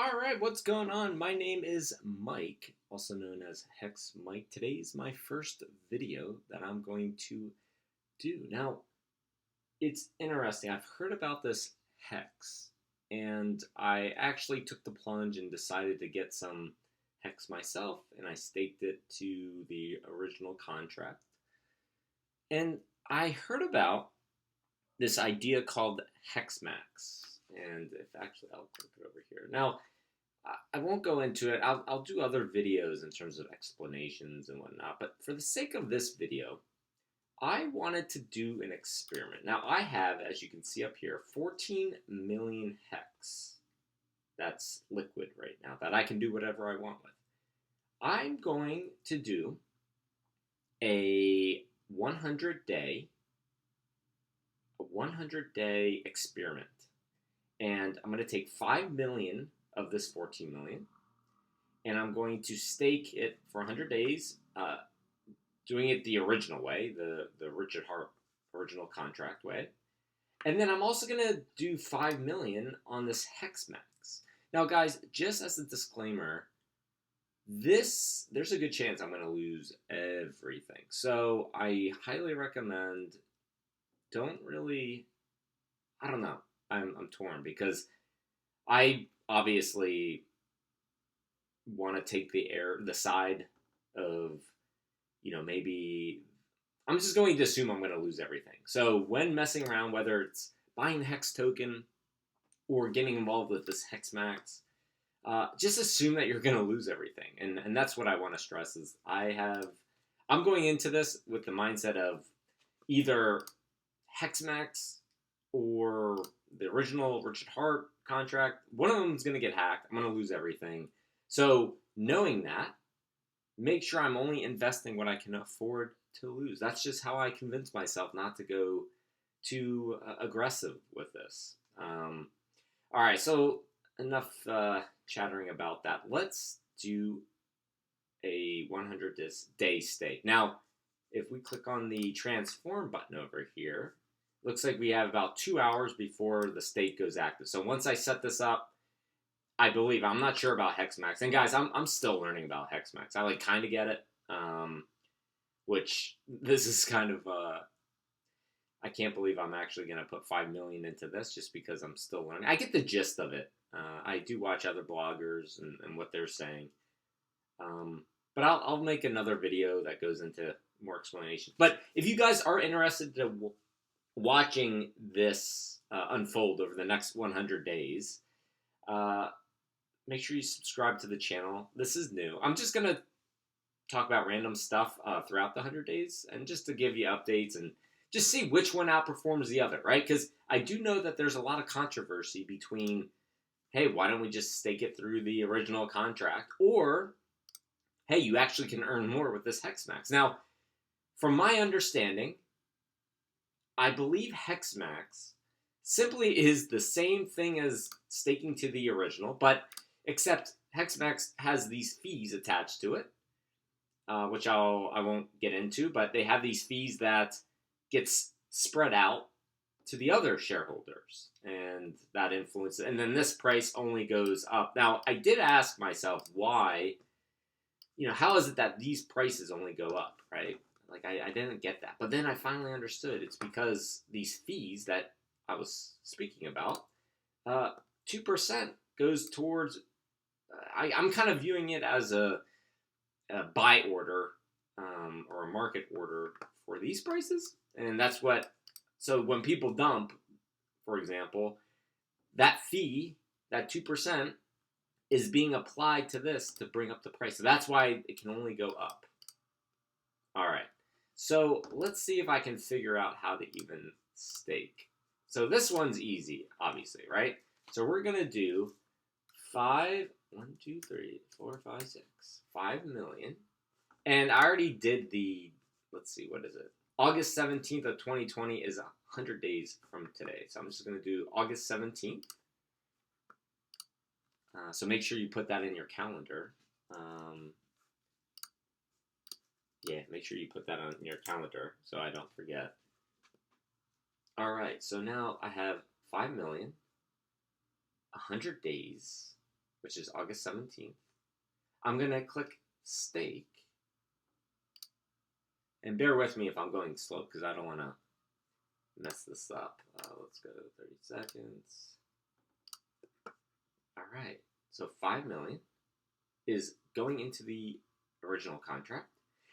All right, what's going on? My name is Mike, also known as Hex Mike. Today's my first video that I'm going to do. Now, it's interesting. I've heard about this hex, and I actually took the plunge and decided to get some hex myself, and I staked it to the original contract. And I heard about this idea called HEXMAX. And if actually, I'll click it over here. Now, I won't go into it. I'll do other videos in terms of explanations and whatnot. But for the sake of this video, I wanted to do an experiment. Now, I have, as you can see up here, 14 million hex. That's liquid right now that I can do whatever I want with. I'm going to do a 100-day experiment. And I'm going to take 5 million of this 14 million, and I'm going to stake it for 100 days, doing it the original way, the Richard Hart original contract way. And then I'm also going to do 5 million on this HEXMAX. Now, guys, just as a disclaimer, there's a good chance I'm going to lose everything. So I highly recommend I don't know. I'm torn because I obviously want to take the side of, maybe I'm just going to assume I'm going to lose everything. So when messing around, whether it's buying the Hex token or getting involved with this HEXMAX, just assume that you're going to lose everything. And that's what I want to stress is I'm going into this with the mindset of either HEXMAX or the original Richard Hart contract. One of them is going to get hacked. I'm going to lose everything. So knowing that, make sure I'm only investing what I can afford to lose. That's just how I convince myself not to go too aggressive with this. All right, so enough chattering about that. Let's do a 100-day stake. Now, if we click on the transform button over here, looks like we have about 2 hours before the stake goes active. So once I set this up, I'm not sure about HEXMAX. And guys, I'm still learning about HEXMAX. I kind of get it, which this is kind of, I can't believe I'm actually going to put 5 million into this just because I'm still learning. I get the gist of it. I do watch other bloggers and what they're saying. But I'll make another video that goes into more explanation. But if you guys are interested to watching this unfold over the next 100 days, make sure you subscribe to the channel. This is new. I'm just going to talk about random stuff throughout the 100 days and just to give you updates and just see which one outperforms the other, right? Because I do know that there's a lot of controversy between, hey, why don't we just stake it through the original contract? Or, hey, you actually can earn more with this HEXMAX. Now, from my understanding, I believe HEXMAX simply is the same thing as staking to the original, but except HEXMAX has these fees attached to it, which I won't get into, but they have these fees that gets spread out to the other shareholders, and that influences. And then this price only goes up. Now, I did ask myself why. How is it that these prices only go up, right? I didn't get that. But then I finally understood. It's because these fees that I was speaking about, 2% goes towards, I'm kind of viewing it as a buy order or a market order for these prices. And that's so when people dump, for example, that fee, that 2%, is being applied to this to bring up the price. So that's why it can only go up. All right. So let's see if I can figure out how to even stake. So this one's easy, obviously, right? So we're going to do 5 million. And I already did let's see, what is it? August 17th of 2020 is 100 days from today. So I'm just going to do August 17th. So make sure you put that in your calendar. Make sure you put that on your calendar so I don't forget. All right, so now I have 5 million, 100 days, which is August 17th. I'm going to click stake. And bear with me if I'm going slow because I don't want to mess this up. Let's go 30 seconds. All right. So 5 million is going into the original contract.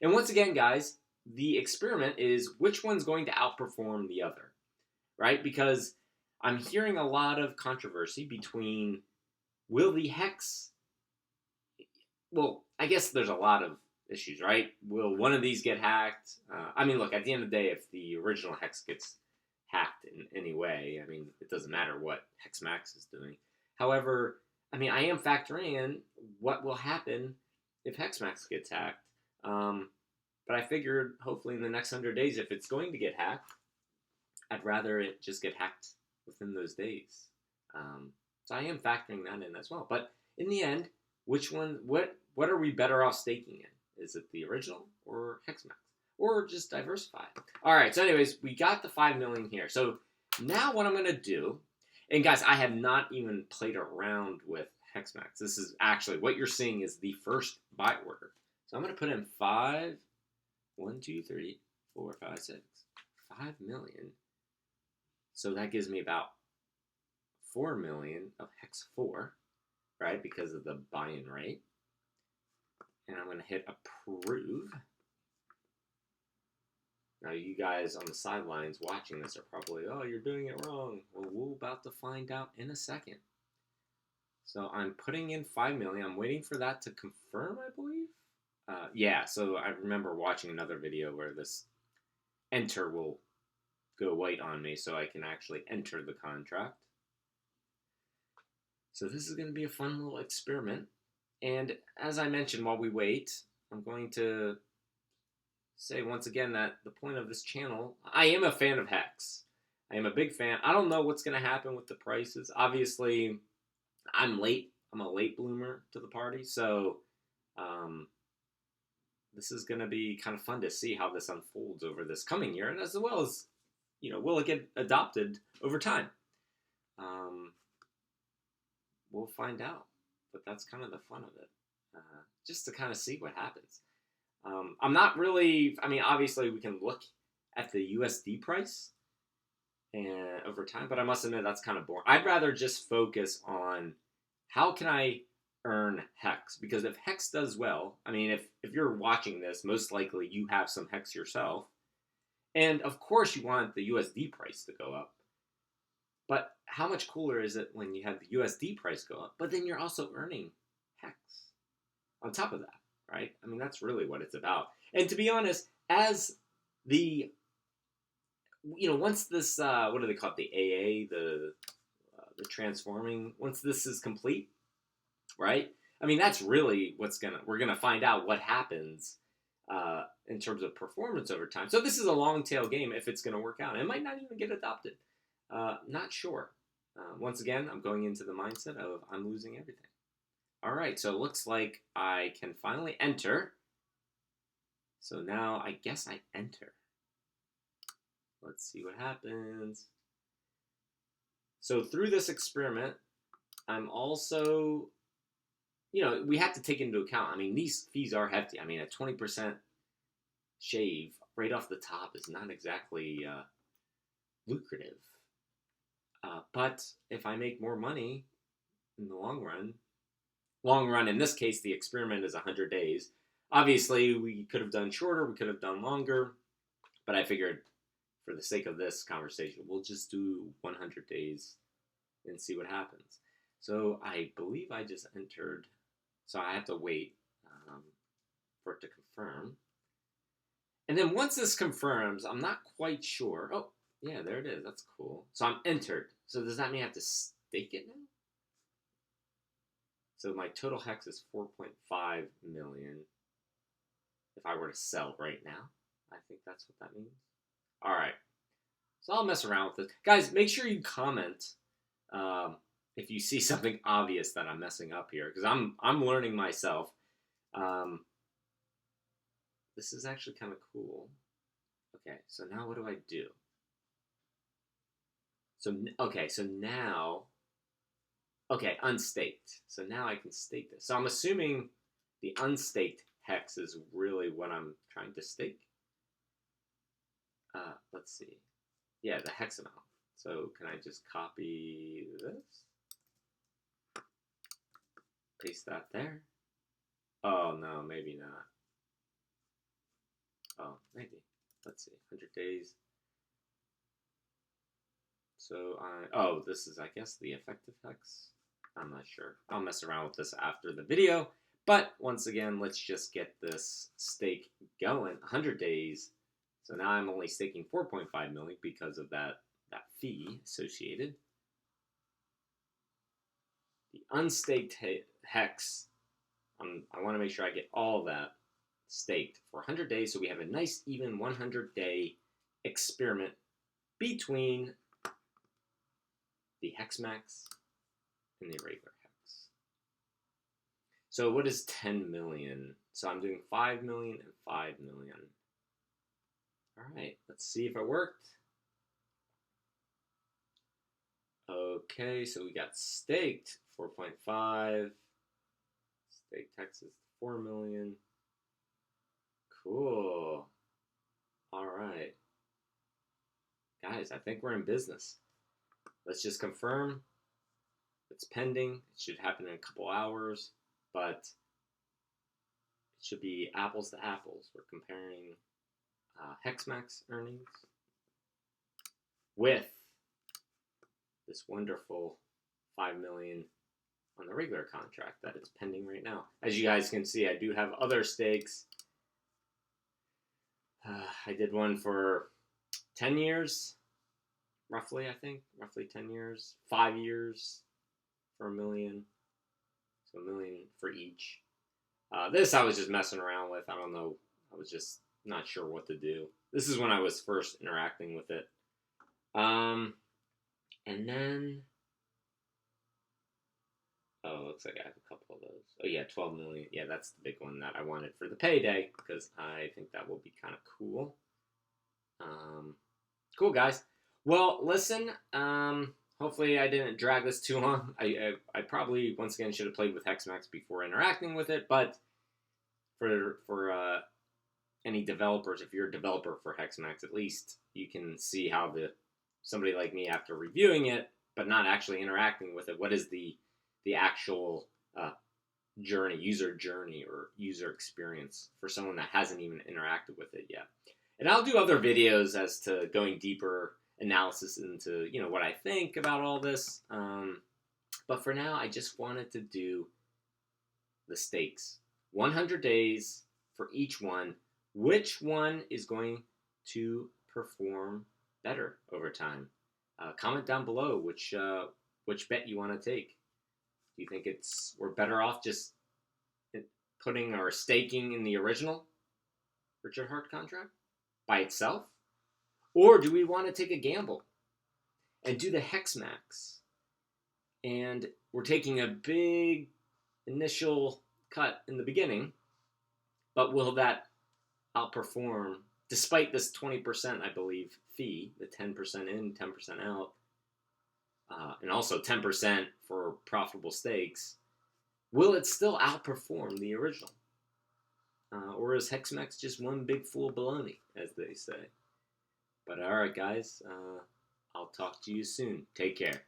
And once again, guys, the experiment is which one's going to outperform the other, right? Because I'm hearing a lot of controversy between will the HEX, well, I guess there's a lot of issues, right? Will one of these get hacked? I mean, look, at the end of the day, if the original HEX gets hacked in any way, I mean, it doesn't matter what HEXMAX is doing. However, I mean, I am factoring in what will happen if HEXMAX gets hacked. But I figured hopefully in the next 100 days, if it's going to get hacked, I'd rather it just get hacked within those days. So I am factoring that in as well. But in the end, which one, what are we better off staking in? Is it the original or HEXMAX? Or just diversify? All right, so anyways, we got the 5 million here. So now what I'm going to do, and guys, I have not even played around with HEXMAX. This is actually, what you're seeing is the first buy order. So I'm going to put in 5, 1, 2, 3, 4, 5, 6, 5 million. So that gives me about 4 million of HEX4, right? Because of the buy-in rate. And I'm going to hit approve. Now you guys on the sidelines watching this are probably, oh, you're doing it wrong. Well, we're about to find out in a second. So I'm putting in 5 million. I'm waiting for that to confirm, I believe. Yeah, so I remember watching another video where this enter will go white on me so I can actually enter the contract. So this is going to be a fun little experiment. And as I mentioned, while we wait, I'm going to say once again that the point of this channel, I am a fan of HEX. I am a big fan. I don't know what's going to happen with the prices. Obviously, I'm late. I'm a late bloomer to the party. So this is going to be kind of fun to see how this unfolds over this coming year. And as well as, you know, will it get adopted over time? We'll find out. But that's kind of the fun of it. Just to kind of see what happens. I'm not really, I mean, obviously we can look at the USD price and over time, but I must admit that's kind of boring. I'd rather just focus on how can I earn HEX, because if HEX does well, I mean, if you're watching this, most likely you have some HEX yourself, and of course you want the USD price to go up, but how much cooler is it when you have the USD price go up, but then you're also earning HEX on top of that? Right? I mean, that's really what it's about. And to be honest, as the, you know, once this, what do they call it? The AA, the transforming, once this is complete, right? I mean, that's really we're going to find out what happens in terms of performance over time. So this is a long tail game if it's going to work out. It might not even get adopted. Not sure. Once again, I'm going into the mindset of I'm losing everything. All right, so it looks like I can finally enter. So now I guess I enter. Let's see what happens. So through this experiment, I'm also, you know, we have to take into account, I mean, these fees are hefty. I mean, a 20% shave right off the top is not exactly lucrative. But if I make more money in the long run, in this case, the experiment is 100 days. Obviously, we could have done shorter, we could have done longer, but I figured for the sake of this conversation, we'll just do 100 days and see what happens. So I believe I just entered, so I have to wait for it to confirm. And then once this confirms, I'm not quite sure. Oh, yeah, there it is. That's cool. So I'm entered. So does that mean I have to stake it now? So my total HEX is 4.5 million. If I were to sell right now, I think that's what that means. All right. So I'll mess around with this. Guys, make sure you comment if you see something obvious that I'm messing up here, because I'm learning myself. This is actually kind of cool. Okay, so now what do I do? So, okay, so now Okay, unstaked. So now I can stake this. So I'm assuming the unstaked hex is really what I'm trying to stake. Let's see. Yeah, the hex amount. So can I just copy this? Paste that there. Oh, no, maybe not. Oh, maybe. Let's see. 100 days. So oh, this is, I guess, the effective hex. I'm not sure. I'll mess around with this after the video. But once again, let's just get this stake going. 100 days. So now I'm only staking 4.5 million because of that fee associated. The unstaked hex, I want to make sure I get all of that staked for 100 days. So we have a nice even 100-day experiment between the HEX Max and the regular hex. So what is 10 million? So I'm doing 5 million and 5 million. All right, let's see if it worked. Okay, so we got staked 4.5. Staked hex is 4 million. Cool. All right. Guys, I think we're in business. Let's just confirm. It's pending. It should happen in a couple hours, but it should be apples to apples. We're comparing HEXMAX earnings with this wonderful 5 million on the regular contract that is pending right now. As you guys can see, I do have other stakes. I did one for 10 years, roughly, I think. Roughly 10 years. 5 years for $1 million. So $1 million for each. This I was just messing around with. I don't know. I was just not sure what to do. This is when I was first interacting with it. And then, oh, it looks like I have a couple of those. Oh yeah, 12 million. Yeah, that's the big one that I wanted for the payday because I think that will be kind of cool. Cool, guys. Well, listen, hopefully I didn't drag this too long. I probably, once again, should have played with HEXMAX before interacting with it, but for any developers, if you're a developer for HEXMAX, at least you can see how somebody like me, after reviewing it, but not actually interacting with it, what is the actual user journey or user experience for someone that hasn't even interacted with it yet. And I'll do other videos as to going deeper analysis into, what I think about all this. But for now, I just wanted to do the stakes. 100 days for each one. Which one is going to perform better over time? Comment down below which bet you want to take. Do you think we're better off just putting or staking in the original Richard Hart contract by itself? Or do we want to take a gamble and do the HEXMAX? And we're taking a big initial cut in the beginning, but will that outperform, despite this 20%, I believe, fee, the 10% in, 10% out, and also 10% for profitable stakes, will it still outperform the original? Or is HEXMAX just one big fool baloney, as they say? But all right, guys, I'll talk to you soon. Take care.